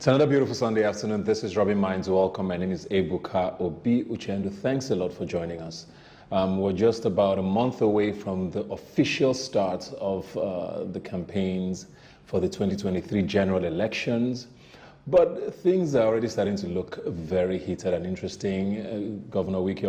It's another beautiful Sunday afternoon. This is Rubbin Minds. Welcome. My name is Ebuka Obi Uchendu. Thanks a lot for joining us. We're just about a month away from the official start of the campaigns for the 2023 general elections. But things are already starting to look very heated and interesting. Governor Wike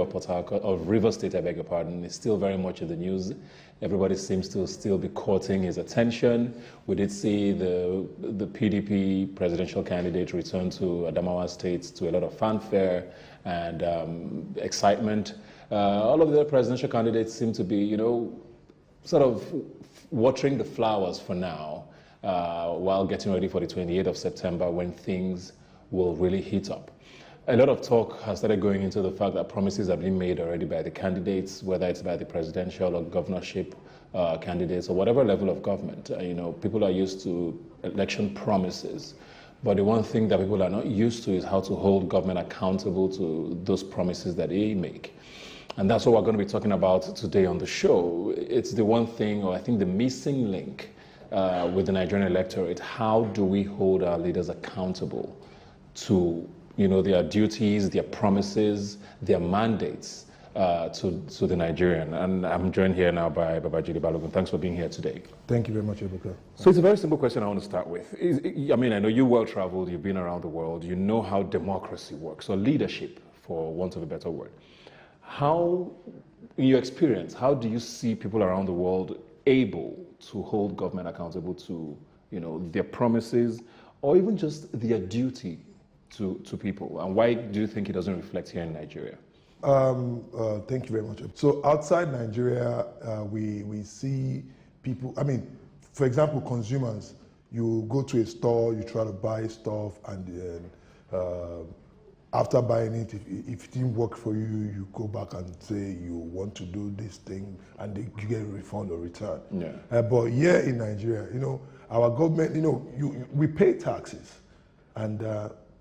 of Rivers State, I beg your pardon, is still very much in the news. Everybody seems to still be courting his attention. We did see the PDP presidential candidate return to Adamawa State to a lot of fanfare and excitement. All of the presidential candidates seem to be, sort of watering the flowers for now. While getting ready for the 28th of September when things will really heat up. A lot of talk has started going into the fact that promises have been made already by the candidates, whether it's by the presidential or governorship candidates or whatever level of government. People are used to election promises, but the one thing that people are not used to is how to hold government accountable to those promises that they make. And that's what we're going to be talking about today on the show. It's the one thing, or I think the missing link with the Nigerian electorate. How do we hold our leaders accountable to, their duties, their promises, their mandates to the Nigerian? And I'm joined here now by Babajide Balogun. Thanks for being here today. Thank you very much, Ebuka. So it's a very simple question I want to start with. I know you're well-traveled, you've been around the world, you know how democracy works, or leadership, for want of a better word. How, in your experience, how do you see people around the world able to hold government accountable to, their promises or even just their duty to people? And why do you think it doesn't reflect here in Nigeria? Thank you very much. So outside Nigeria, we see people, for example, consumers, you go to a store, you try to buy stuff, and then after buying it, if it didn't work for you, you go back and say you want to do this thing, and you get a refund or return. Yeah. But here in Nigeria, our government, we pay taxes, and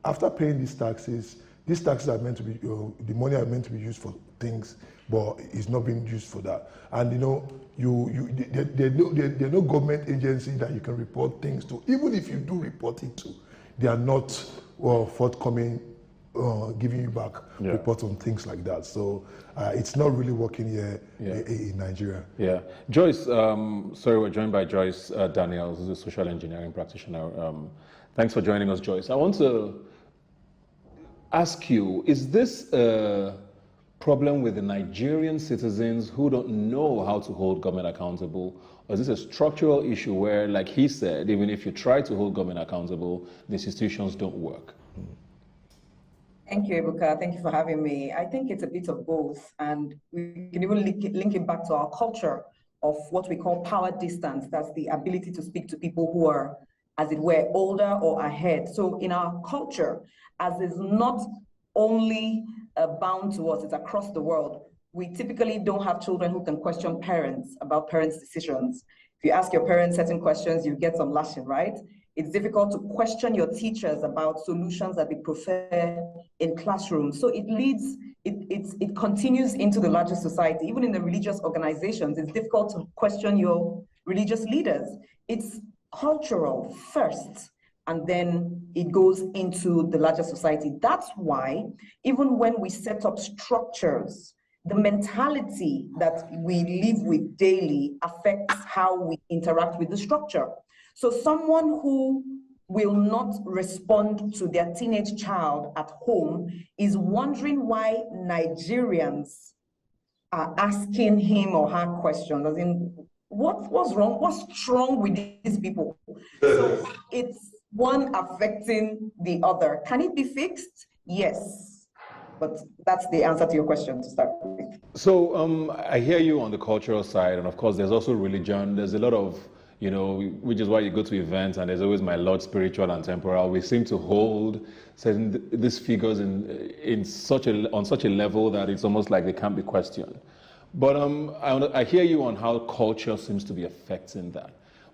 after paying these taxes are meant to be, the money are meant to be used for things, but it's not being used for that. And there's no government agency that you can report things to. Even if you do report it to, they are not forthcoming. Giving you back reports on things like that. So it's not really working here in Nigeria. Yeah. Joyce, we're joined by Joyce Daniels, who's a social engineering practitioner. Thanks for joining us, Joyce. I want to ask you, is this a problem with the Nigerian citizens who don't know how to hold government accountable? Or is this a structural issue where, like he said, even if you try to hold government accountable, the institutions don't work? Thank you, Ebuka. Thank you for having me. I think it's a bit of both, and we can even link it back to our culture of what we call power distance. That's the ability to speak to people who are, as it were, older or ahead. So in our culture, as is not only bound to us, it's across the world, we typically don't have children who can question parents about parents' decisions. If you ask your parents certain questions, you get some lashing, right? It's difficult to question your teachers about solutions that they prefer in classrooms. So it continues into the larger society. Even in the religious organizations, it's difficult to question your religious leaders. It's cultural first, and then it goes into the larger society. That's why even when we set up structures, the mentality that we live with daily affects how we interact with the structure. So someone who will not respond to their teenage child at home is wondering why Nigerians are asking him or her questions. As in, what's wrong? What's wrong with these people? So it's one affecting the other. Can it be fixed? Yes. But that's the answer to your question to start with. So I hear you on the cultural side, and of course there's also religion. There's a lot of, which is why you go to events and there's always my Lord spiritual and temporal. We seem to hold certain these figures on such a level that it's almost like they can't be questioned. But I hear you on how culture seems to be affecting that.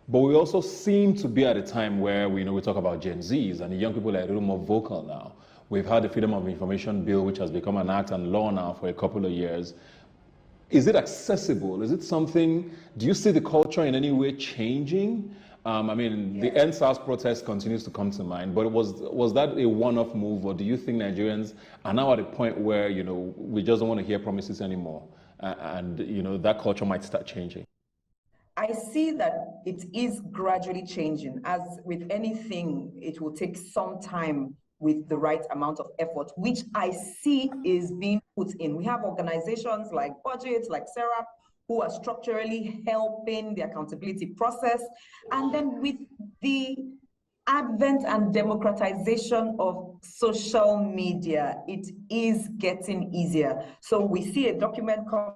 But we also seem to be at a time where we talk about Gen Zs, and the young people are a little more vocal now. We've had the Freedom of Information Bill, which has become an act and law now for a couple of years. Is it accessible? Is it something, do you see the culture in any way changing? I mean, the End SARS protest continues to come to mind, but was that a one-off move, or do you think Nigerians are now at a point where, you know, we just don't want to hear promises anymore, and, you know, that culture might start changing? I see that it is gradually changing. As with anything, it will take some time with the right amount of effort, which I see is being put in. We have organizations like Budget, like Serap, who are structurally helping the accountability process. And then with the advent and democratization of social media, it is getting easier. So we see a document come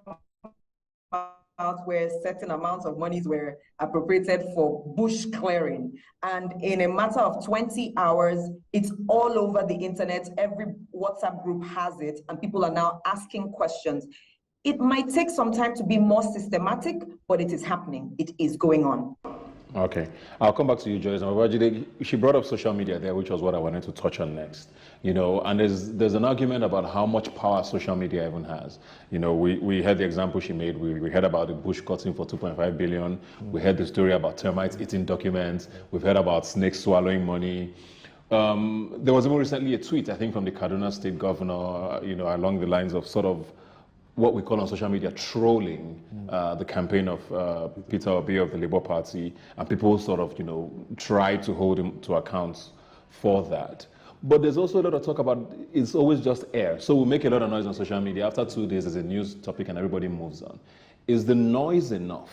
out where certain amounts of monies were appropriated for bush clearing. And in a matter of 20 hours, it's all over the internet. Every WhatsApp group has it, and people are now asking questions. It might take some time to be more systematic, but it is happening. It is going on. Okay, I'll come back to you, Joyce. She brought up social media there, which was what I wanted to touch on next. You know, and there's an argument about how much power social media even has. You know, we heard the example she made. We heard about the bush cutting for 2.5 billion. We heard the story about termites eating documents. We've heard about snakes swallowing money. There was even recently a tweet, I think, from the Kaduna state governor, you know, along the lines of sort of what we call on social media trolling the campaign of Peter Obi of the Labour Party, and people sort of, you know, try to hold him to account for that. But there's also a lot of talk about it's always just air. So we make a lot of noise on social media. After 2 days, there's a news topic and everybody moves on. Is the noise enough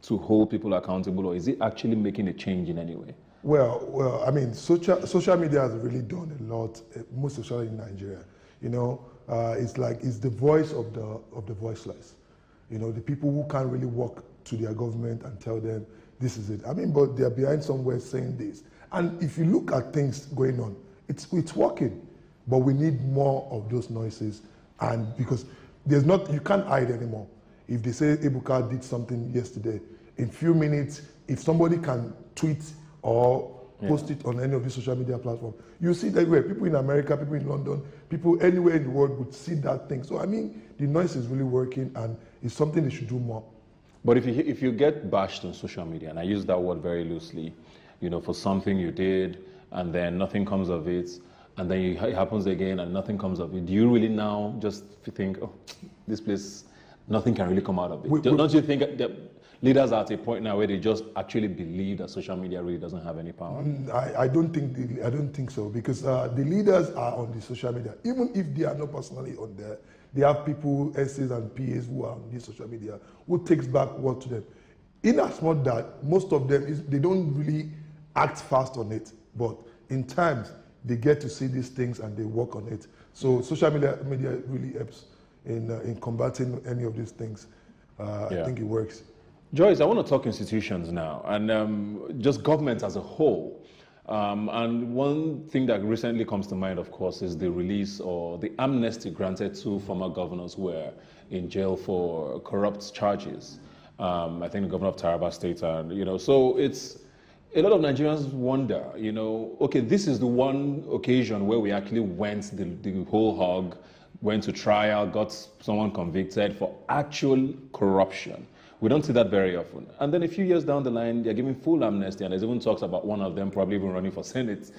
to hold people accountable, or is it actually making a change in any way? Well, I mean, social media has really done a lot, most especially in Nigeria. You know, it's the voice of the voiceless. You know, the people who can't really walk to their government and tell them this is it. I mean, but they're behind somewhere saying this. And if you look at things going on, it's working, but we need more of those noises. And because you can't hide anymore. If they say Ebuka did something yesterday, in few minutes, if somebody can tweet or post it on any of these social media platforms, you see it everywhere. People in America, people in London, people anywhere in the world would see that thing. So I mean, the noise is really working, and it's something they should do more. But if you get bashed on social media, and I use that word very loosely, you know, for something you did, and then nothing comes of it, and then it happens again and nothing comes of it, do you really now just think, oh, this place, nothing can really come out of it? Don't you think that leaders are at a point now where they just actually believe that social media really doesn't have any power? I don't think so, because the leaders are on the social media. Even if they are not personally on there, they have people, SAs and PAs who are on the social media, who takes back word to them. In as much that most of them, they don't really act fast on it, but in times they get to see these things and they work on it. So social media really helps in combating any of these things. I think it works. Joyce, I want to talk institutions now, and just government as a whole. And one thing that recently comes to mind, of course, is the release or the amnesty granted to former governors who were in jail for corrupt charges. I think the governor of Taraba State, and you know, so it's a lot of Nigerians wonder, you know, okay, this is the one occasion where we actually went the whole hog, went to trial, got someone convicted for actual corruption. We don't see that very often. And then a few years down the line, they're giving full amnesty, and there's even talks about one of them probably even running for Senate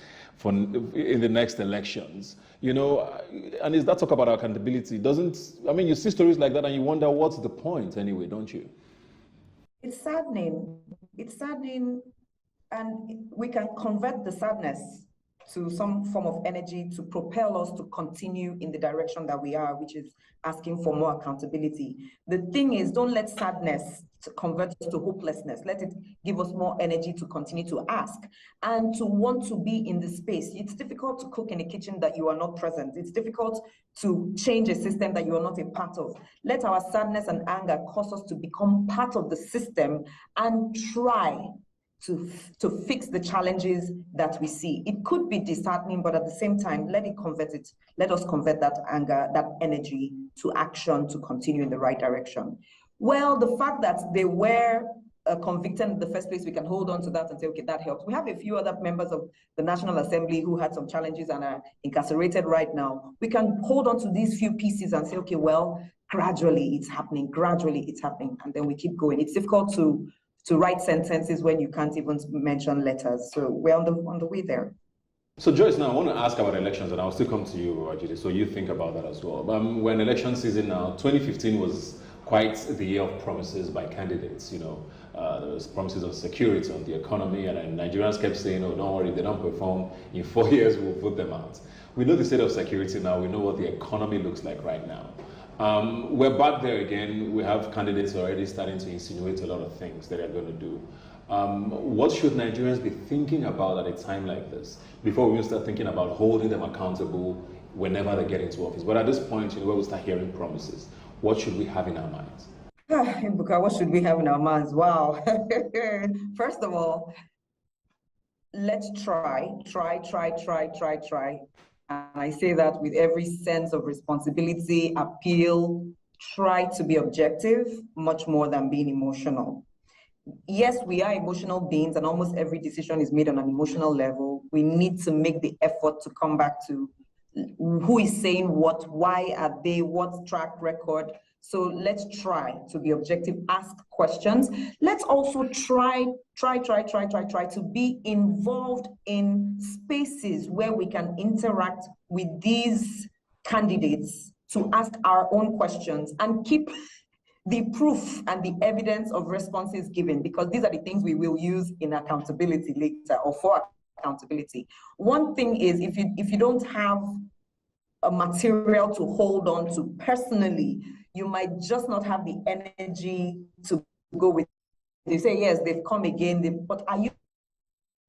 in the next elections. You know, and is that talk about accountability? I mean, you see stories like that and you wonder what's the point anyway, don't you? It's saddening. It's saddening, and we can convert the sadness to some form of energy to propel us to continue in the direction that we are, which is asking for more accountability. The thing is, don't let sadness convert us to hopelessness. Let it give us more energy to continue to ask and to want to be in the space. It's difficult to cook in a kitchen that you are not present. It's difficult to change a system that you are not a part of. Let our sadness and anger cause us to become part of the system and try to fix the challenges that we see. It could be disheartening, but at the same time, let us convert that anger, that energy to action to continue in the right direction. Well, the fact that they were convicted in the first place, we can hold on to that and say, okay, that helps. We have a few other members of the National Assembly who had some challenges and are incarcerated right now. We can hold on to these few pieces and say, okay, well, gradually it's happening, and then we keep going. It's difficult to write sentences when you can't even mention letters. So we're on the way there. So Joyce, now I want to ask about elections, and I'll still come to you, Rajidi, so you think about that as well. We're in election season now. 2015 was quite the year of promises by candidates. There was promises of security on the economy, and Nigerians kept saying, "Oh, don't worry, if they don't perform in 4 years, we'll put them out." We know the state of security now. We know what the economy looks like right now. We're back there again. We have candidates already starting to insinuate a lot of things that they're going to do. What should Nigerians be thinking about at a time like this before we start thinking about holding them accountable whenever they get into office? But at this point, where we start hearing promises, what should we have in our minds? Buka, what should we have in our minds? Wow. First of all, let's try. And I say that with every sense of responsibility, appeal, try to be objective, much more than being emotional. Yes, we are emotional beings, and almost every decision is made on an emotional level. We need to make the effort to come back to who is saying what, why are they, what's track record. So let's try to be objective, ask questions. Let's also try to be involved in spaces where we can interact with these candidates to ask our own questions and keep the proof and the evidence of responses given, because these are the things we will use in accountability later, or for accountability. One thing is, if you don't have a material to hold on to personally, you might just not have the energy to go with it. They say, yes, they've come again, but are you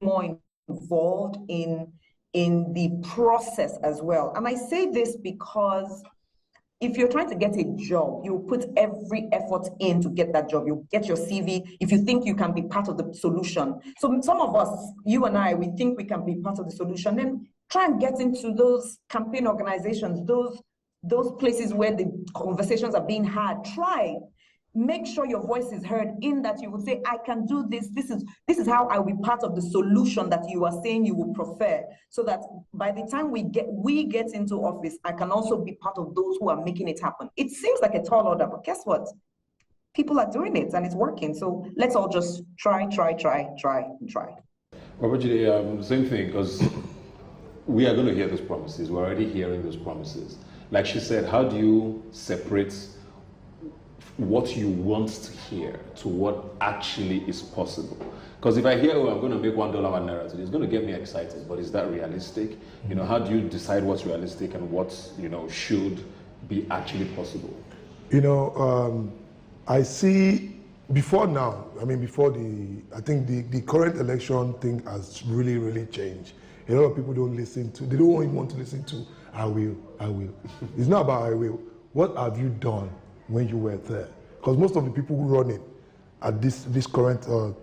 more involved in the process as well? And I say this because if you're trying to get a job, you put every effort in to get that job. You get your CV if you think you can be part of the solution. So some of us, you and I, we think we can be part of the solution. Then try and get into those campaign organizations, those places where the conversations are being had. Try. Make sure your voice is heard, in that you would say, I can do this. This is how I will be part of the solution that you are saying you will prefer. So that by the time we get into office, I can also be part of those who are making it happen. It seems like a tall order, but guess what? People are doing it and it's working. So let's all just try. Robert, same thing, because we are going to hear those promises. We're already hearing those promises. Like she said, how do you separate what you want to hear to what actually is possible? Because if I hear, oh, I'm going to make $1 one naira today, it's going to get me excited, but is that realistic? How do you decide what's realistic and what, should be actually possible? I see before now, I think the current election thing has really, really changed. A lot of people don't even want to listen to, I will. It's not about I will. What have you done when you were there? Because most of the people who run it at this current for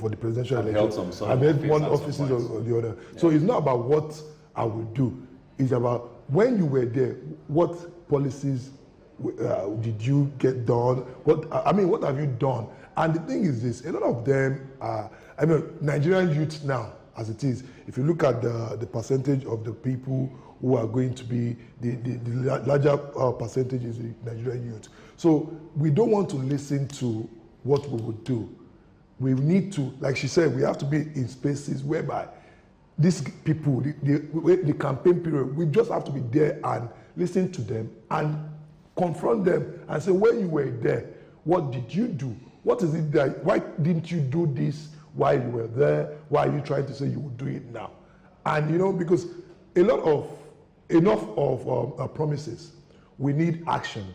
the presidential election have held one offices or the other. Yeah. So it's not about what I will do. It's about when you were there, what policies did you get done? What have you done? And the thing is this: a lot of them are, Nigerian youth now, as it is. If you look at the percentage of the people who are going to be the larger percentage is the Nigerian youth. So we don't want to listen to what we would do. We need to, like she said, we have to be in spaces whereby these people, the campaign period, we just have to be there and listen to them and confront them and say, when you were there, what did you do? What is it that, why didn't you do this while you were there? Why are you trying to say you will do it now? And because enough of promises. We need action.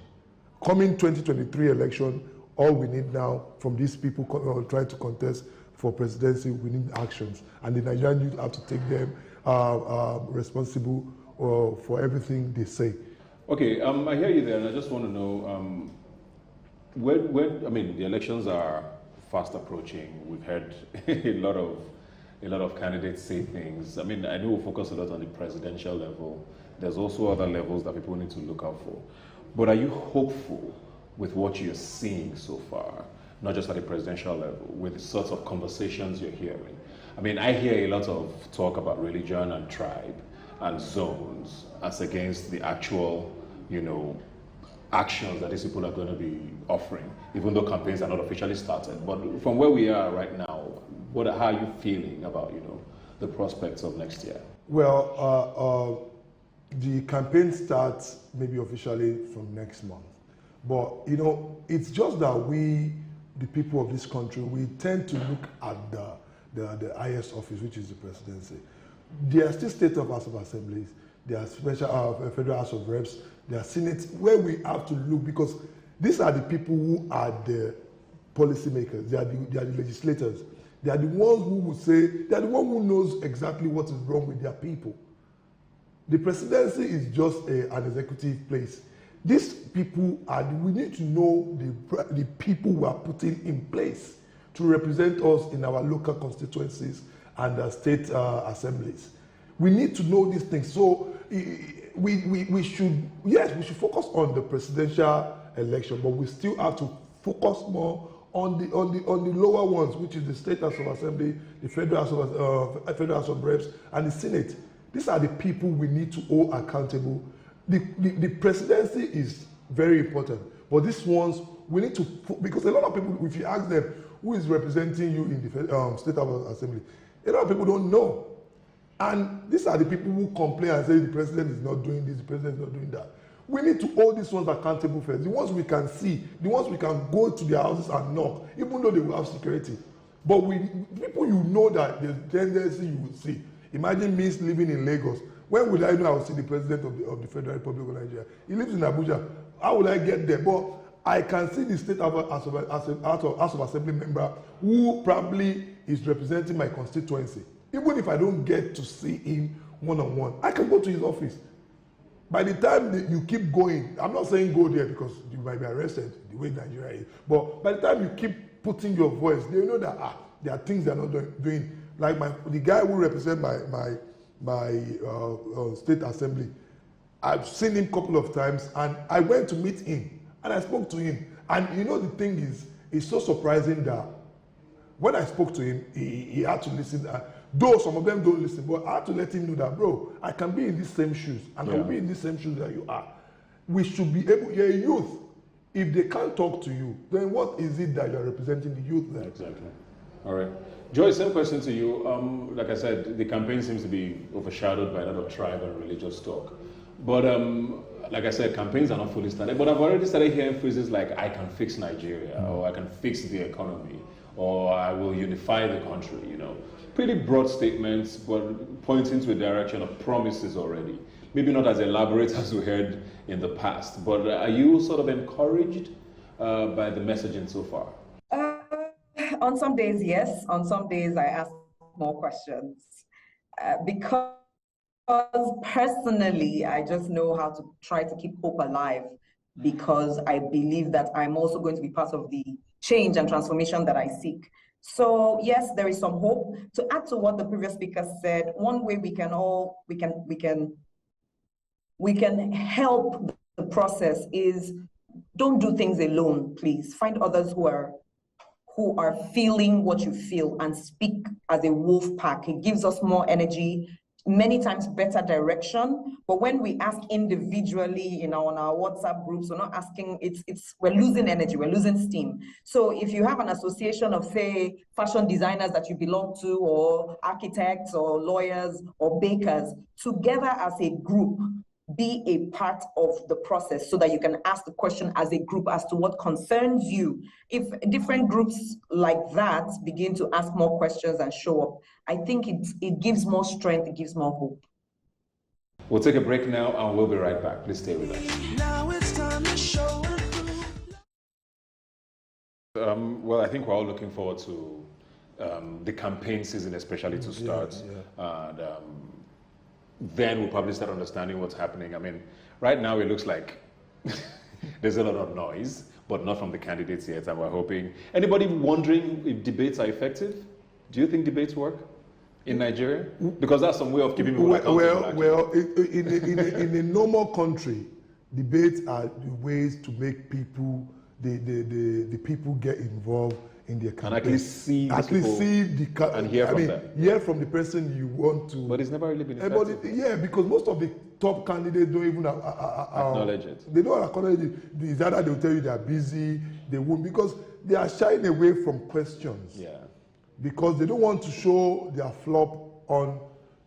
Coming 2023 election, all we need now from these people trying to contest for presidency, we need actions. And the Nigerian youth have to take them responsible for everything they say. Okay, I hear you there, and I just want to know, the elections are fast approaching. We've heard a lot of candidates say things. I know we'll focus a lot on the presidential level. There's also other levels that people need to look out for. But are you hopeful with what you're seeing so far, not just at the presidential level, with the sorts of conversations you're hearing? I hear a lot of talk about religion and tribe and zones as against the actual, actions that these people are going to be offering, even though campaigns are not officially started. But from where we are right now, how are you feeling about, the prospects of next year? Well, the campaign starts maybe officially from next month. But, it's just that we, the people of this country, we tend to look at the highest office, which is the presidency. There are still state of House of Assemblies, there are special Federal House of Reps, there are Senate, where we have to look, because these are the people who are the policymakers, they are the legislators. They are the ones who will say, they are the one who knows exactly what is wrong with their people. The presidency is just an executive place. These people we need to know the people who are putting in place to represent us in our local constituencies and state assemblies. We need to know these things. So we should focus on the presidential election, but we still have to focus more on the lower ones, which is the State House of Assembly, the Federal House of Reps, and the Senate. These are the people we need to hold accountable. The presidency is very important, but these ones we need to, because a lot of people, if you ask them who is representing you in the State House of Assembly, a lot of people don't know. And these are the people who complain and say the president is not doing this, the president is not doing that. We need to hold these ones accountable first. The ones we can see, the ones we can go to their houses and knock, even though they will have security. But people that the tendency you will see. Imagine me living in Lagos. When would I know I will see the president of the Federal Republic of Nigeria? He lives in Abuja. How would I get there? But I can see the State House of Assembly member who probably is representing my constituency. Even if I don't get to see him one-on-one, I can go to his office. By the time you keep going, I'm not saying go there because you might be arrested the way Nigeria is, but by the time you keep putting your voice, they know that there are things they're not doing. Like the guy who represents my state assembly, I've seen him a couple of times, and I went to meet him and I spoke to him. And the thing is, it's so surprising that when I spoke to him, he had to listen. Though some of them don't listen, but I had to let him know that, bro, I can be in these same shoes, and I will be in these same shoes that you are. We should be able, you're a youth. If they can't talk to you, then what is it that you're representing the youth there? Exactly. All right. Joy, same question to you. Like I said, the campaign seems to be overshadowed by a lot of tribe and religious talk. But like I said, campaigns are not fully started. But I've already started hearing phrases like, I can fix Nigeria, or I can fix the economy, or I will unify the country, Pretty broad statements, but pointing to a direction of promises already. Maybe not as elaborate as we heard in the past, but are you sort of encouraged by the messaging so far? On some days, yes. On some days, I ask more questions. Because personally, I just know how to try to keep hope alive, because I believe that I'm also going to be part of the change and transformation that I seek. So yes, there is some hope. To add to what the previous speaker said, one way we can help the process is, don't do things alone, please. Find others who are feeling what you feel and speak as a wolf pack. It gives us more energy, many times better direction. But when we ask individually on our WhatsApp groups, we're not asking, we're losing energy, we're losing steam. So if you have an association of, say, fashion designers that you belong to, or architects or lawyers or bakers, together as a group, be a part of the process so that you can ask the question as a group as to what concerns you. If different groups like that begin to ask more questions and show up, I think it gives more strength, it gives more hope. We'll take a break now and we'll be right back. Please stay with us. Now it's time to show well, I think we're all looking forward to the campaign season, especially to start. And then we'll probably start understanding what's happening. I mean, right now it looks like there's a lot of noise, but not from the candidates yet. And we're hoping. Anybody wondering if debates are effective? Do you think debates work in Nigeria? Because that's some way of keeping people accountable. Well, in a normal country, debates are the ways to make people, the people get involved in their campaign. And at least see at least see the and hear from them. Hear from the person you want to. But it's never really been effective. Yeah, because most of the top candidates don't even acknowledge it. They don't acknowledge it. It's either they'll tell you they are busy, they won't, because they are shying away from questions. Yeah. Because they don't want to show their flop on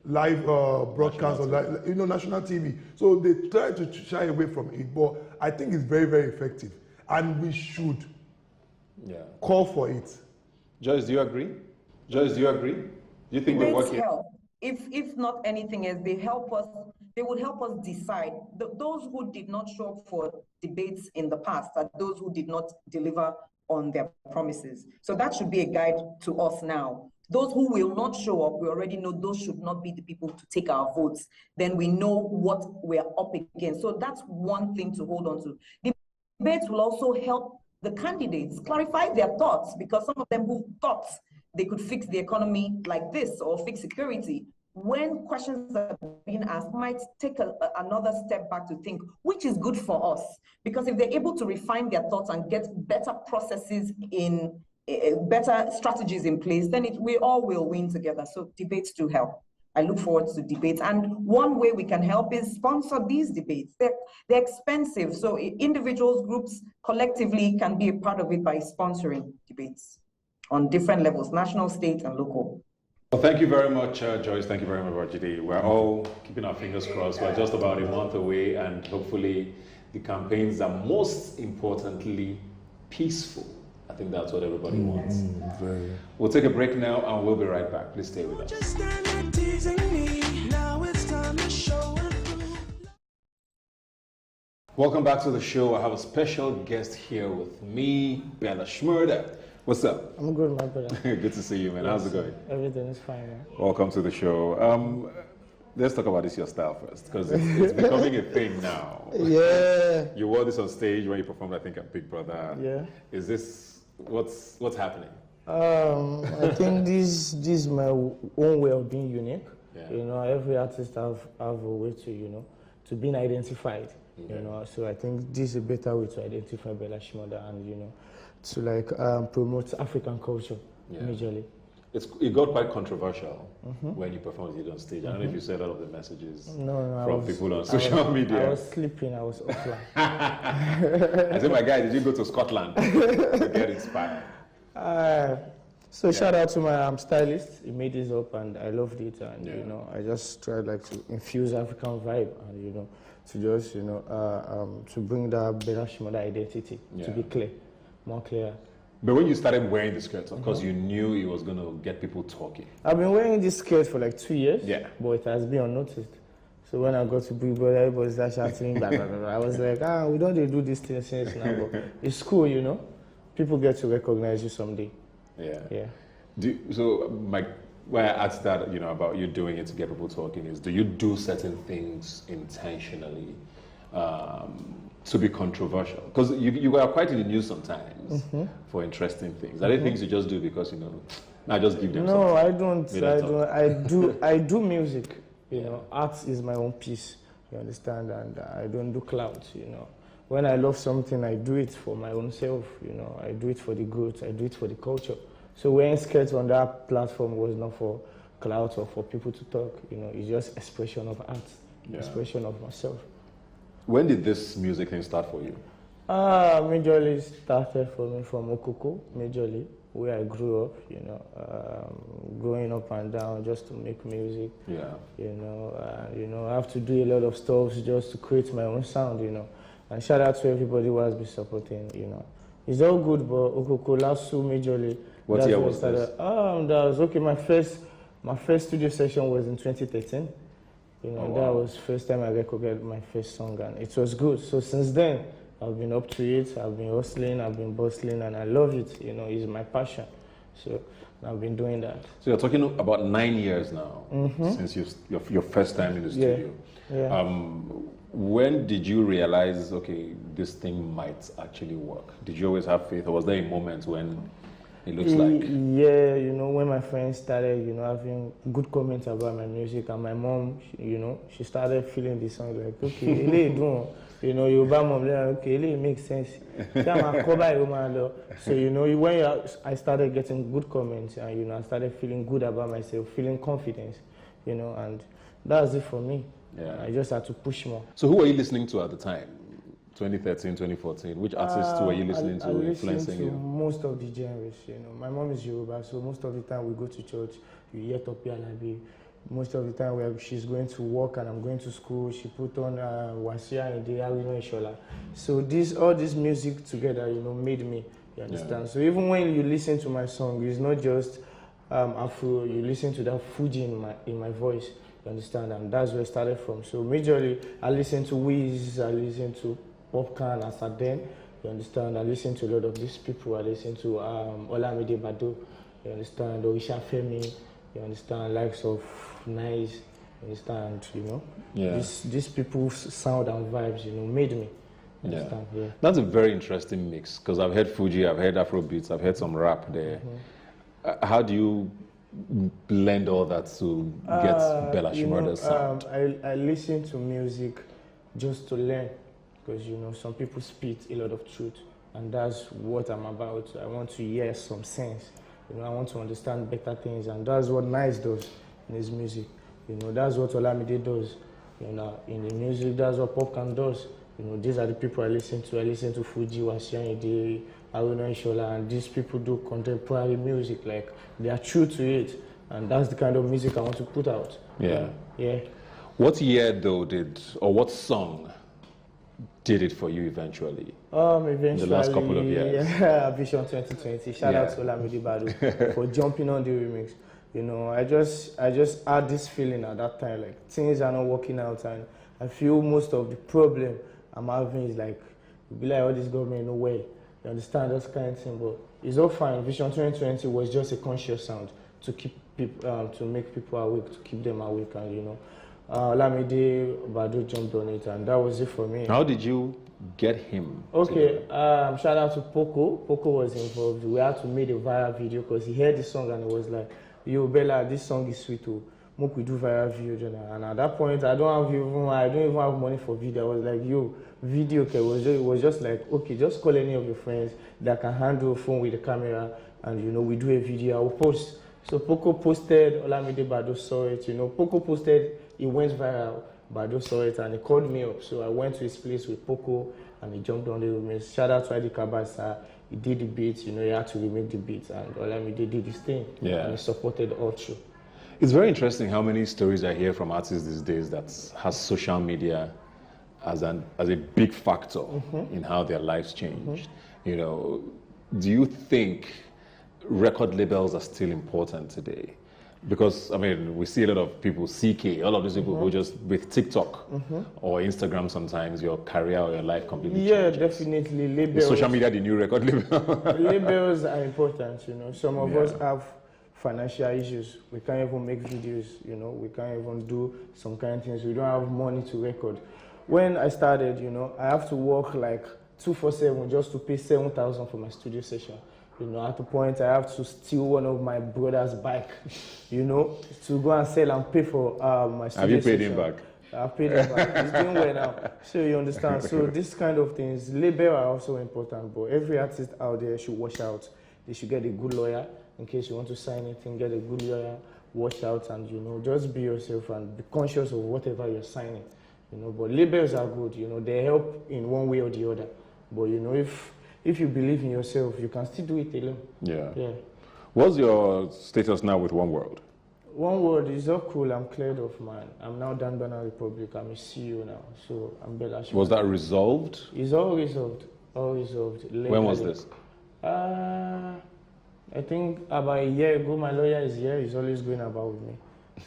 live broadcast on national TV. So they try to shy away from it. But I think it's very, very effective, and we should call for it. Joyce, do you agree? Joyce, do you agree? Do you think we're working? Help. If not anything else, they help us. They would help us decide. Those who did not show up for debates in the past are those who did not deliver on their promises. So that should be a guide to us now. Those who will not show up, we already know those should not be the people to take our votes. Then we know what we're up against. So that's one thing to hold on to. Debates will also help the candidates clarify their thoughts, because some of them who thought they could fix the economy like this or fix security, when questions are being asked, might take another step back to think, which is good for us. Because if they're able to refine their thoughts and get better processes in, better strategies in place, then we all will win together. So debates do help. I look forward to debates. And one way we can help is sponsor these debates. They're expensive. So individuals, groups, collectively can be a part of it by sponsoring debates on different levels, national, state, and local. Well, thank you very much, Joyce. Thank you very much, Rajidi. We're all keeping our fingers crossed. We're just about a month away, and hopefully the campaigns are most importantly peaceful. I think that's what everybody wants. We'll take a break now, and we'll be right back. Please stay with us. Welcome back to the show. I have a special guest here with me, Bella Shmurda. What's up? I'm good, my brother. Good to see you, man. How's it going? Everything is fine, man. Welcome to the show. Let's talk about this your style first, because it's becoming a thing now. Yeah. You wore this on stage when you performed, I think, at Big Brother. Yeah. Is this what's happening? I think this is my own way of being unique. Yeah. You know, every artist have a way to to being identified. Okay. You know, so I think this is a better way to identify Bella Shmurda and to promote African culture majorly. It got quite controversial when you performed it on stage. I don't know if you said all of the messages from people on social media. I was sleeping, I was offline. I said, my guy, did you go to Scotland to get inspired? Shout out to my stylist. He made this up and I loved it. And I just tried to infuse African vibe and to just to bring that Bella Shmurda identity to be clear, more clear. But when you started wearing the skirts, of course, you knew it was going to get people talking. I've been wearing this skirt for like 2 years, but it has been unnoticed. So when I got to Big Brother, everybody started shouting, blah, blah, blah, blah. I was like, we don't do this thing since now, but it's cool, People get to recognize you someday. Yeah. Why I asked that, about you doing it to get people talking is, do you do certain things intentionally to be controversial? Because you are quite in the news sometimes for interesting things. Are there things you just do because I just give them? No, I don't. I do music. Art is my own piece. You understand? And I don't do clout. When I love something, I do it for my own self. I do it for the growth. I do it for the culture. So wearing skirts on that platform was not for clout or for people to talk. It's just expression of art, expression of myself. When did this music thing start for you? Majorly started for me from Okoko, majorly, where I grew up, going up and down just to make music. Yeah. I have to do a lot of stuff just to create my own sound, And shout out to everybody who has been supporting, It's all good, but Okoko, Lasso, majorly. What year was this? That was okay. My first studio session was in 2013. That was the first time I recorded my first song, and it was good. So since then, I've been up to it. I've been hustling, I've been bustling, and I love it. It's my passion. So I've been doing that. So you're talking about 9 years now since your first time in the studio. Yeah. When did you realize, okay, this thing might actually work? Did you always have faith, or was there a moment when it looks like. Yeah, you know, when my friends started, you know, having good comments about my music, and my mom, you know, she started feeling the song like, okay, you know, Yoruba mom, like, okay, it makes sense. So, you know, when I started getting good comments, and, you know, I started feeling good about myself, feeling confidence, you know, and that's it for me. Yeah. I just had to push more. So who were you listening to at the time? 2013, 2014? Which artists were you listening to, influencing you? Most of the genres, you know. My mom is Yoruba, so most of the time we go to church, you hear Topi Alabi. Most of the time where she's going to work and I'm going to school, she put on Wasia and Awino Ishola. So all this music together, you know, made me, you understand? Yeah. So even when you listen to my song, it's not just Afro, you listen to that Fuji in my voice, you understand? And that's where it started from. So majorly, I listen to Wiz, I listen to Popcorn and Saden, you understand? I listen to a lot of these people. I listen to Olamide Bado, you understand? Orisha Femi, you understand? Likes of Nice, you understand? You know? Yeah. These people's sound and vibes, you know, made me. You understand? Yeah. That's a very interesting mix because I've heard Fuji, I've heard Afrobeats, I've heard some rap there. How do you blend all that to get Bella Shmurda's sound? I listen to music just to learn. Because, you know, some people spit a lot of truth, and that's what I'm about. I want to hear some sense. You know, I want to understand better things, and that's what Nice does in his music. You know, that's what Olamide does. You know, in the music, that's what Popcorn does. You know, these are the people I listen to. I listen to Fuji, Wasianyide, Awino Ishola, and these people do contemporary music. Like, they are true to it, and that's the kind of music I want to put out. Yeah. Yeah. What year, though, what song did it for you eventually? Eventually, the last couple of years. Yeah, Vision 2020. Shout out to Olamide Bado for jumping on the remix. You know, I just had this feeling at that time, like things are not working out, and I feel most of the problem I'm having is like, be like, all this government, no way. You understand that kind of thing, but it's all fine. Vision 2020 was just a conscious sound to keep people, to make people awake, to keep them awake, and you know. Olamide Bado jumped on it, and that was it for me. How did you get him? Okay, shout out to Poco. Poco was involved. We had to make a viral video because he heard the song and he was like, yo, Bella, this song is sweet too. Mook, we do viral video. And at that point, I don't even have money for video. I was like, yo, video, okay. It was just like, okay, just call any of your friends that can handle a phone with the camera, and you know, we do a video, I will post. So Poco posted, Olamide Bado saw it, you know. Poco posted, it went viral, Bado saw it, and he called me up. So I went to his place with Poco, and he jumped on the remix. Shout out to Adi Kabasa, he did the beats, you know, he had to remake the beats, and Olamide did his thing, and he supported all through. It's very interesting how many stories I hear from artists these days that has social media as a big factor in how their lives changed. You know, do you think record labels are still important today? Because, I mean, we see a lot of people, CK, all of these people who just, with TikTok or Instagram sometimes, your career or your life completely changes. Definitely. Labels, social media, the new record label. Labels are important, you know. Some of us have financial issues. We can't even make videos, you know. We can't even do some kind of things. We don't have money to record. When I started, you know, I have to work like 247 just to pay 7,000 for my studio session. You know, at the point I have to steal one of my brother's bike, you know, to go and sell and pay for my studio. Have you paid session. him back? I've paid him back. He's doing well now. So you understand. So this kind of things, label are also important, but every artist out there should watch out. They should get a good lawyer in case you want to sign anything. Get a good lawyer, watch out, and you know, just be yourself and be conscious of whatever you're signing. You know, but labels are good. You know, they help in one way or the other. But you know, if you believe in yourself, you can still do it alone. Yeah. What's your status now with One World? One World is all cool. I'm cleared of mine. I'm now Dan Banner Republic. I'm a CEO now. So I'm Bella Shmurda. Was that resolved? It's all resolved. All resolved. Lately. When was this? I think about a year ago. My lawyer is here. He's always going about with me.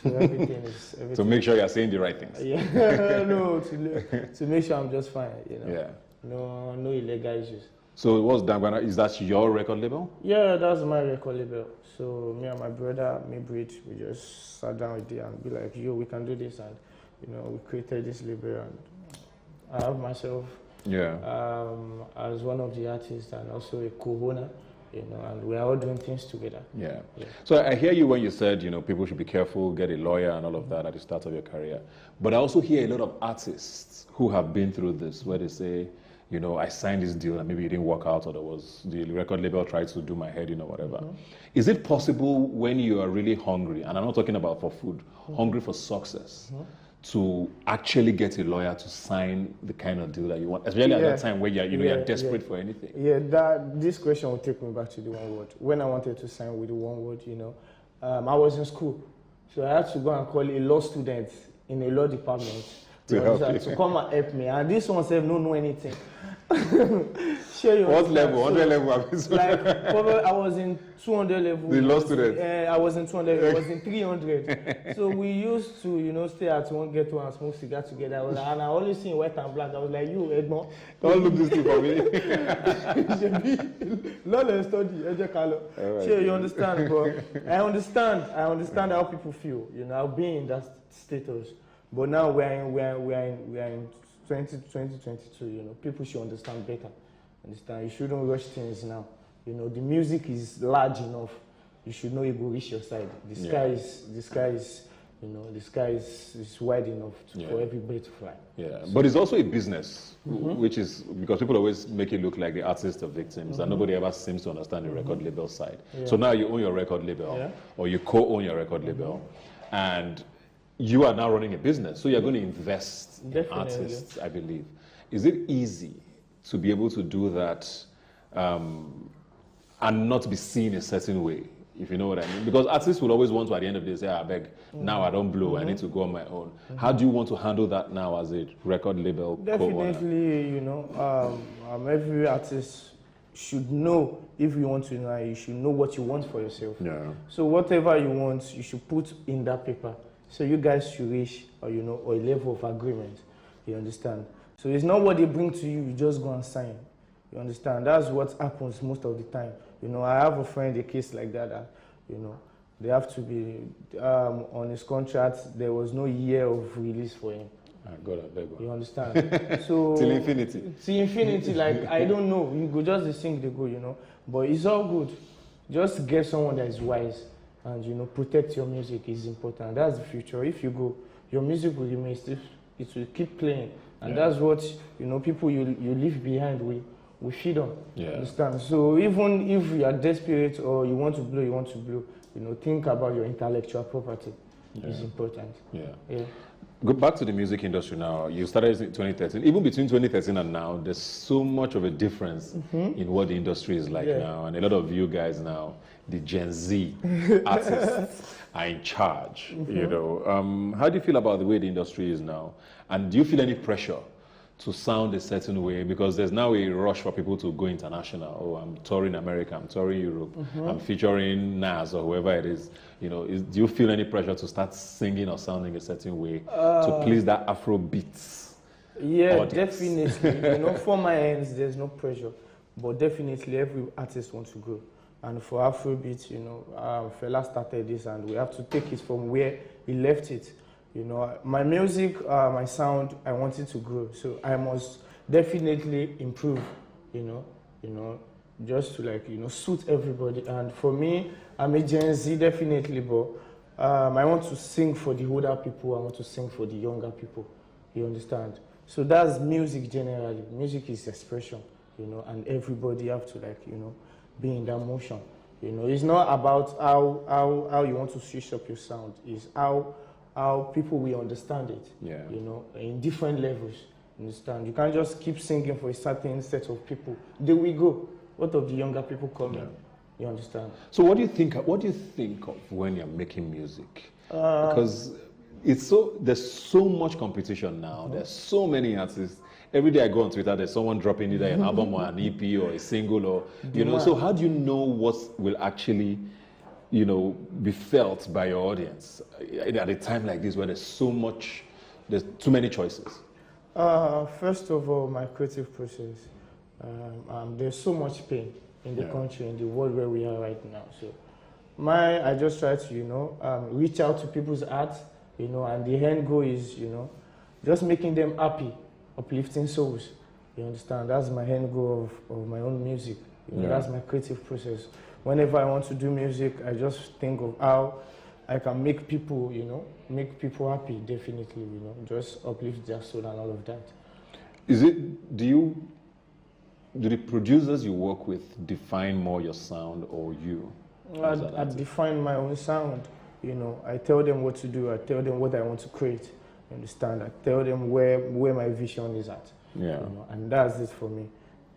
So everything is... So make sure you're saying the right things. Yeah. No, to make sure I'm just fine, you know. Yeah. No illegal issues. So it was Dangwana. Is that your record label? Yeah, that's my record label. So me and my brother, Maybridge, we just sat down with it and be like, yo, we can do this, and you know, we created this label, and I have myself as one of the artists and also a co-owner. you know, and we are all doing things together. Yeah. So I hear you when you said, you know, people should be careful, get a lawyer and all of that at the start of your career. But I also hear a lot of artists who have been through this, where they say, you know, I signed this deal and maybe it didn't work out, or the record label tried to do my head in or whatever. Is it possible when you are really hungry, and I'm not talking about for food, hungry for success, to actually get a lawyer to sign the kind of deal that you want, especially at that time where you're, you're desperate for anything? Yeah, this question will take me back to the one word. When I wanted to sign with the one word, you know, I was in school, so I had to go and call a law student in a law department to come and help me. And this one said, no know anything. What level? 100 level? Like, probably I was in 200 level. The law student? I was in 200, I was in 300. So we used to, you know, stay at one ghetto and smoke cigar together. And I always see white and black. I was like, you, Edmond. Don't look this thing for me. Not a study, sure, you understand, bro. I understand how people feel, you know, being in that status. But now we're in 2022, you know, people should understand better. Understand? You shouldn't rush things now. You know, the music is large enough. You should know it will reach your side. The sky is, you know, the sky is wide enough for everybody to fly. Yeah, so, but it's also a business, which is, because people always make it look like the artists are victims, and nobody ever seems to understand the record label side. So now you own your record label, or you co-own your record label, and you are now running a business, so you're going to invest in artists, I believe. Is it easy to be able to do that and not be seen a certain way, if you know what I mean? Because artists will always want to, at the end of the day, say, I beg, now I don't blow, I need to go on my own. How do you want to handle that now as a record label co-owner? Definitely, you know, every artist should know, if you want to know, you should know what you want for yourself. So whatever you want, you should put in that paper. So you guys should reach, you know, a level of agreement. You understand? So it's not what they bring to you, you just go and sign. You understand? That's what happens most of the time. You know, I have a friend, a case like that, you know, they have to be, on his contract, there was no year of release for him. You understand? So till infinity. Till infinity, like, I don't know. You go just the sing, they go, you know. But it's all good. Just get someone that is wise. And, you know, protect your music is important. That's the future. If you go, your music will remain still, it will keep playing. And that's what, you know, people you leave behind we feed on. Understand? So even if you are desperate or you want to blow, you know, think about your intellectual property. It's important. Go back to the music industry now. You started in 2013. Even between 2013 and now, there's so much of a difference in what the industry is like now. And a lot of you guys now, the Gen Z artists, are in charge. You know, how do you feel about the way the industry is now? And do you feel any pressure to sound a certain way? Because there's now a rush for people to go international. Oh, I'm touring America, I'm touring Europe, I'm featuring Nas or whoever it is. You know, do you feel any pressure to start singing or sounding a certain way to please that Afro beats? Yeah, audience? Definitely. You know, for my ends, there's no pressure, but definitely every artist wants to grow. And for Afrobeat, you know, Fela started this, and we have to take it from where he left it. You know, my music, my sound, I want it to grow, so I must definitely improve. You know, just to, like, you know, suit everybody. And for me, I'm a Gen Z, definitely, but I want to sing for the older people. I want to sing for the younger people. You understand? So that's music generally. Music is expression, you know, and everybody have to, like, you know, be in that motion. You know, it's not about how you want to switch up your sound. It's how people will understand it. You know, in different levels. Understand? You can't just keep singing for a certain set of people. There we go. What of the younger people coming? You understand? So what do you think of when you're making music? Because there's so much competition now. There's so many artists. Every day I go on Twitter, there's someone dropping either an album or an EP or a single, or, you know. So how do you know what will actually, you know, be felt by your audience at a time like this where there's too many choices? First of all, my creative process. There's so much pain in the country, in the world where we are right now. So I just try to, you know, reach out to people's art, you know, and the end goal is, you know, just making them happy, uplifting souls. You understand? That's my end goal of my own music. You know, that's my creative process. Whenever I want to do music, I just think of how I can make people, you know, make people happy, definitely, you know, just uplift their soul and all of that. Is it, do the producers you work with define more your sound or you? I define my own sound, you know. I tell them what to do, I tell them what I want to create, you understand? I tell them where my vision is at, yeah. You know, and that's it for me.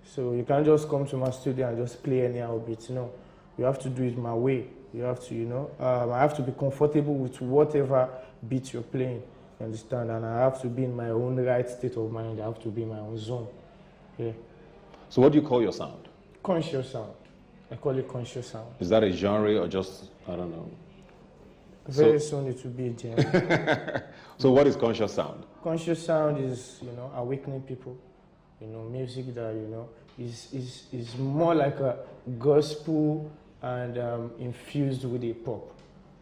So you can't just come to my studio and just play anyhow beats, you know. You have to do it my way. You have to, you know, I have to be comfortable with whatever beat you're playing, you understand? And I have to be in my own right state of mind. I have to be in my own zone. Yeah. So what do you call your sound? Conscious sound. I call it conscious sound. Is that a genre or just, I don't know? Very soon it will be a genre. So what is conscious sound? Conscious sound is, you know, awakening people. You know, music that, you know, is more like a gospel and infused with a pop.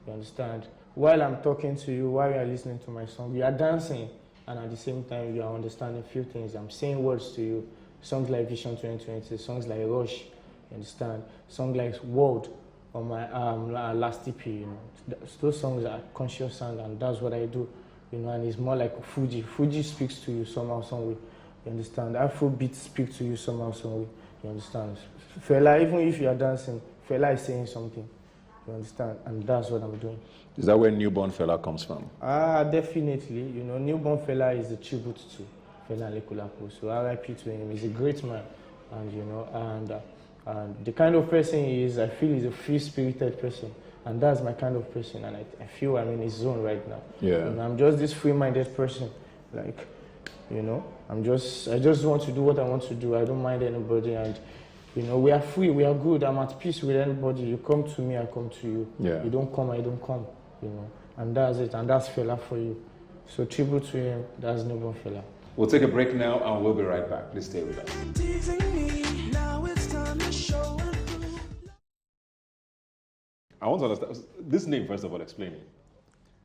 You understand? While I'm talking to you, while you are listening to my song, you are dancing, and at the same time you are understanding a few things. I'm saying words to you. Songs like Vision 2020, songs like Rush, you understand? Songs like World on my last EP, you know. Those songs are conscious sound, and that's what I do, you know. And it's more like Fuji. Fuji speaks to you somehow, some way. You understand? Afrobeat speaks to you somehow, some way. You understand? Fela, even if you are dancing, Fela is saying something. You understand? And that's what I'm doing. Is that where Newborn Fela comes from? Definitely. You know, Newborn Fela is a tribute to Fela Anikulapo. So RIP to him. He's a great man. And, you know, and the kind of person he is, I feel he's a free-spirited person. And that's my kind of person. And I feel I'm in his zone right now. Yeah. And I'm just this free-minded person. Like, you know, I just want to do what I want to do. I don't mind anybody. And, you know, we are free, we are good. I'm at peace with anybody. You come to me, I come to you. Yeah. You don't come, I don't come. You know, and that's it. And that's Fela for you. So tribute to him, that's Newborn Fela. We'll take a break now and we'll be right back. Please stay with us. I want to understand, this name, first of all, explain it.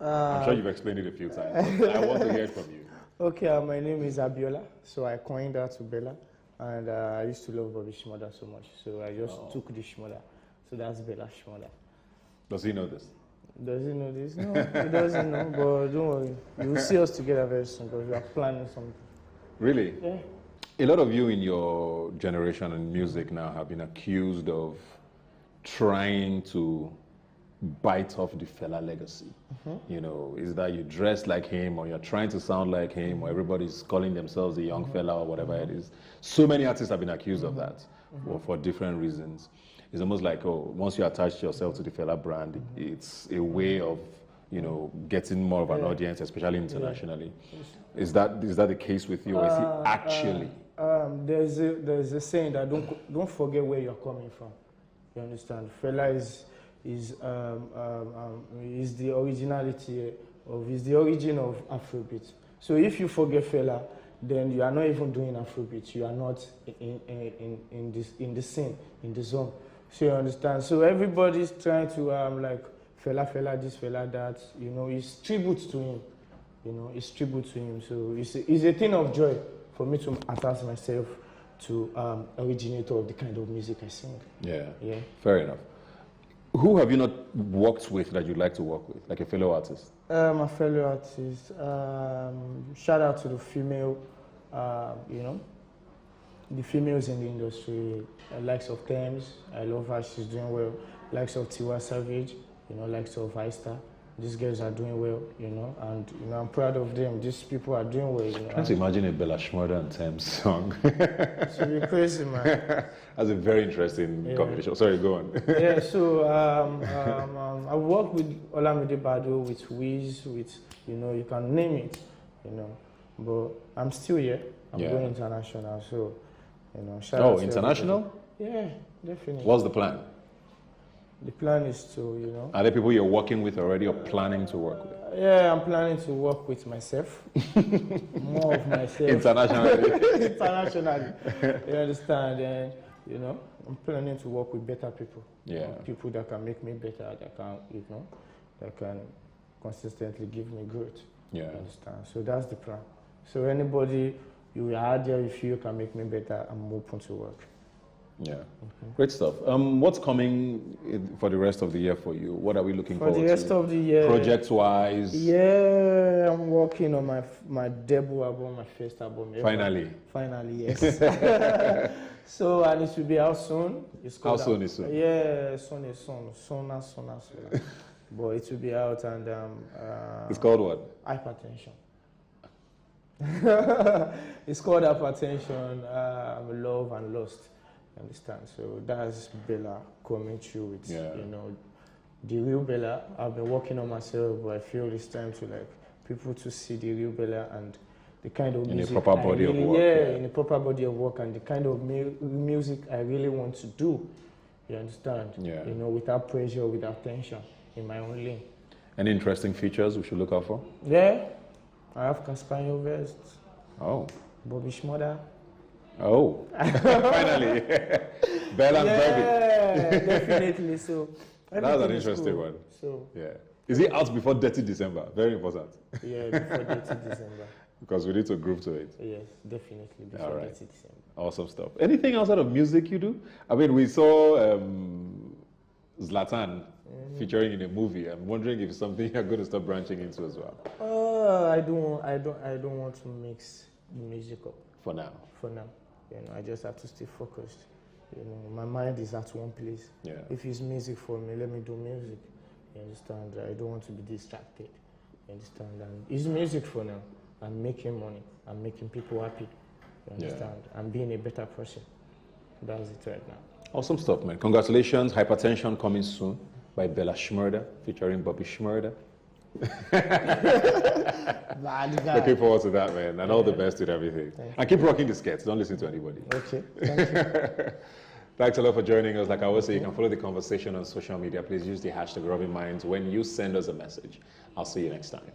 I'm sure you've explained it a few times. I want to hear it from you. Okay, my name is Abiola, so I coined that to Bella, and I used to love Bobby Shmurda so much, so I just took the Shmurda. So that's Bella Shmurda. Does he know this? Does he know this? No, he doesn't know, but don't worry. You will see us together very soon because we are planning something. Really? Yeah. A lot of you in your generation and music now have been accused of trying to bite off the Fela legacy. Mm-hmm. You know, is that you dress like him, or you're trying to sound like him, or everybody's calling themselves a young fella, or whatever it is. So many artists have been accused of that for different reasons. It's almost like, oh, once you attach yourself to the Fela brand, it's a way of, you know, getting more of an audience, especially internationally. Is that the case with you, or is it actually? There's a saying that don't forget where you're coming from. You understand? Fela is the originality of, is the origin of Afrobeat. So if you forget Fela, then you are not even doing Afrobeat. You are not in the scene, in the zone. So you understand? So everybody's trying to like Fela this, Fela that. You know, it's tribute to him. You know, it's tribute to him. So it's a thing of joy for me to attach myself to originator of the kind of music I sing. Yeah. Yeah. Fair enough. Who have you not worked with that you'd like to work with, like a fellow artist? My fellow artist. Shout out to the female, you know, the females in the industry. Likes of Thames, I love her, she's doing well. Likes of Tiwa Savage, you know, likes of Aista. These girls are doing well, you know, and you know, I'm proud of them. These people are doing well, you know. Can't you imagine a Bella Shmurda and Thames song? It should be crazy, man. That's a very interesting combination. Sorry, go on. Yeah, so I work with Olamide Bado, with Wiz, with, you know, you can name it, you know. But I'm still here. I'm going international, so, you know. Shout out to international? Everybody. Yeah, definitely. What's the plan? The plan is to, you know. Are there people you're working with already or planning to work with? Yeah, I'm planning to work with myself. More of myself. Internationally. Internationally. You understand? And, you know, I'm planning to work with better people. Yeah. People that can make me better, that can, you know, that can consistently give me growth. Yeah. You understand? So that's the plan. So anybody you are there, if you can make me better, I'm open to work. Yeah, great stuff. What's coming for the rest of the year for you? What are we looking forward to? For the rest of the year, project-wise? Yeah, I'm working on my debut album, my first album ever. Finally? Finally, yes. So, and it will be out soon. How soon is soon? Yeah, soon. But it will be out, and it's called what? Hypertension. It's called Hypertension, Love and Lost. Understand? So that's Bella coming through with, you know, the real Bella. I've been working on myself, but I feel it's time to like people to see the real Bella and the kind of music in a proper body of work. in a proper body of work, and the kind of music I really want to do. You understand? Yeah. You know, without pressure, without tension, in my own lane. Any interesting features we should look out for? Yeah, I have Caspano Vest. Oh. Bobby Shmurda. Oh, finally. Bella and Bobby. Yeah, definitely. So that's an interesting one. So yeah. Is it out before Dirty December? Very important. Yeah, before Dirty December. Because we need to groove to it. Yes, definitely before Dirty December. Awesome stuff. Anything outside of music you do? I mean, we saw Zlatan featuring in a movie. I'm wondering if it's something you're going to start branching into as well. I don't want to mix the music up. For now. For now. You know, I just have to stay focused. You know, my mind is at one place. Yeah. If it's music for me, let me do music. You understand? I don't want to be distracted. You understand? And it's music for now. I'm making money. I'm making people happy. You understand? Yeah. I'm being a better person. That's it right now. Awesome stuff, man. Congratulations. Hypertension coming soon by Bella Shmurda, featuring Bobby Shmurda. Looking forward to that, man. And all the best with everything. And keep rocking the skets. Don't listen to anybody. Okay. Thank you. Thanks a lot for joining us. Like I always say, you can follow the conversation on social media. Please use the hashtag Rubbin Minds when you send us a message. I'll see you next time.